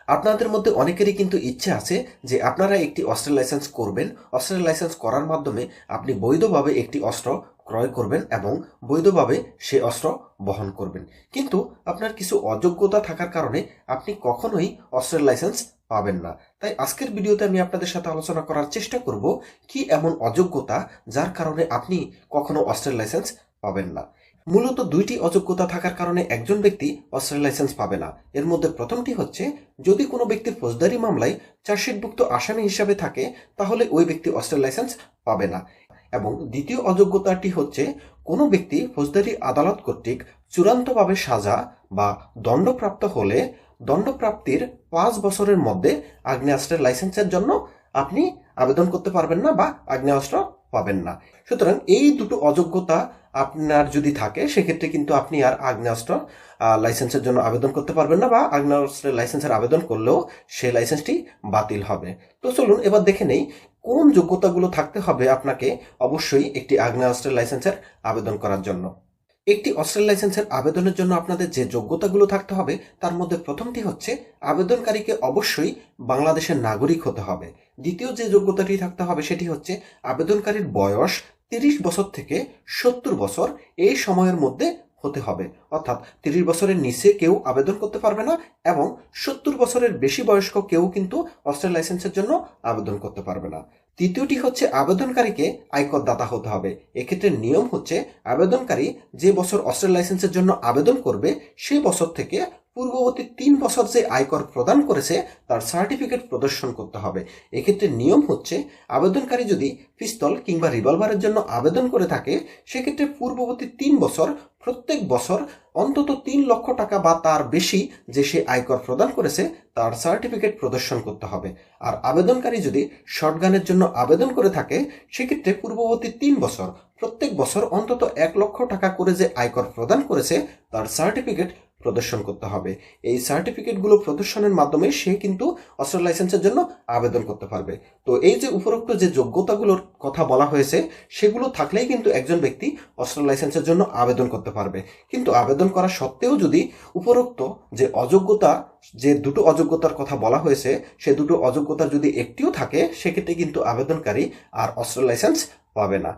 আপনাদের মধ্যে অনেকেরই কিন্তু ইচ্ছে আছে যে আপনারা একটি অস্ত্রের লাইসেন্স করবেন। অস্ত্রের লাইসেন্স করার মাধ্যমে আপনি বৈধভাবে একটি অস্ত্র ক্রয় করবেন এবং বৈধভাবে সে অস্ত্র বহন করবেন। কিন্তু আপনার কিছু অযোগ্যতা থাকার কারণে আপনি কখনোই অস্ত্রের লাইসেন্স পাবেন না। তাই আজকের ভিডিওতে আমি আপনাদের সাথে আলোচনা করার চেষ্টা করব কি এমন অযোগ্যতা যার কারণে আপনি কখনো অস্ত্রের লাইসেন্স পাবেন না। মূলত দুইটি অযোগ্যতা থাকার কারণে একজন ব্যক্তি অস্ত্রের লাইসেন্স পাবে না। এর মধ্যে প্রথমটি হচ্ছে, যদি কোনো ব্যক্তি ফৌজদারি মামলায় চার্জশিটভুক্ত আসামি হিসাবে থাকে তাহলে ওই ব্যক্তি অস্ত্রের লাইসেন্স পাবে না। এবং দ্বিতীয় অযোগ্যতাটি হচ্ছে, কোনো ব্যক্তি ফৌজদারি আদালত কর্তৃক চূড়ান্তভাবে সাজা বা দণ্ডপ্রাপ্ত হলে দণ্ডপ্রাপ্তির 5 বছরের মধ্যে আগ্নেয়াস্ত্রের লাইসেন্সের জন্য আপনি আবেদন করতে পারবেন না বা আগ্নেয়াস্ত্র পাবেন না। সুতরাং এই দুটো অযোগ্যতা আপনার যদি থাকে সেক্ষেত্রে কিন্তু আপনি আর আগ্নেয়াস্ত্র লাইসেন্সের জন্য আবেদন করতে পারবেন না বা আগ্নেয়াস্ত্রের লাইসেন্সের আবেদন করলেও সেই লাইসেন্সটি বাতিল হবে। তো চলুন এবার দেখে নেই কোন যোগ্যতাগুলো থাকতে হবে আপনাকে অবশ্যই একটি আগ্নেয়াস্ত্রের লাইসেন্সের আবেদন করার জন্য। একটি অস্ত্রের লাইসেন্সের আবেদনের জন্য আপনাদের যে যোগ্যতাগুলো থাকতে হবে তার মধ্যে প্রথমটি হচ্ছে, আবেদনকারীকে অবশ্যই বাংলাদেশের নাগরিক হতে হবে। দ্বিতীয় যে যোগ্যতাটি থাকতে হবে সেটি হচ্ছে, আবেদনকারীর বয়স 30 বছর থেকে 70 বছর এই সময়ের মধ্যে হতে হবে। অর্থাৎ 30 বছরের নিচে কেউ আবেদন করতে পারবে না এবং 70 বছরের বেশি বয়স্ক কেউ কিন্তু অস্ত্রের লাইসেন্সের জন্য আবেদন করতে পারবে না। তৃতীয়টি হচ্ছে, আবেদনকারীকে আয়কর দাতা হতে হবে। এক্ষেত্রে নিয়ম হচ্ছে, আবেদনকারী যে বছর অস্ত্রের লাইসেন্সের জন্য আবেদন করবে সেই বছর থেকে পূর্ববর্তী 3 বছর যে আয়কর প্রদান করেছে তার সার্টিফিকেট প্রদর্শন করতে হবে। এক্ষেত্রে নিয়ম হচ্ছে, আবেদনকারী যদি পিস্তল কিংবা রিভলভারের জন্য আবেদন করে থাকে সেক্ষেত্রে পূর্ববর্তী 3 বছর প্রত্যেক বছর অন্তত 3 লক্ষ টাকা বা তার বেশি যে সে আয়কর প্রদান করেছে তার সার্টিফিকেট প্রদর্শন করতে হবে। আর আবেদনকারী যদি শর্টগানের জন্য আবেদন করে থাকে সেক্ষেত্রে পূর্ববর্তী 3 বছর প্রত্যেক বছর অন্তত 1 লক্ষ টাকা করে যে আয়কর প্রদান করেছে তার সার্টিফিকেট প্রদর্শন করতে হবে। এই সার্টিফিকেটগুলো প্রদর্শনের মাধ্যমে সে কিন্তু অস্ত্র লাইসেন্সের জন্য আবেদন করতে পারবে। তো এই যে উপরোক্ত যে যোগ্যতাগুলোর কথা বলা হয়েছে সেগুলো থাকলেই কিন্তু একজন ব্যক্তি অস্ত্র লাইসেন্সের জন্য আবেদন করতে পারবে। কিন্তু আবেদন করা সত্ত্বেও যদি উপরোক্ত যে অযোগ্যতা, যে দুটো অযোগ্যতার কথা বলা হয়েছে সে দুটো অযোগ্যতা যদি একটিও থাকে সেক্ষেত্রে কিন্তু আবেদনকারী আর অস্ত্র লাইসেন্স পাবে না।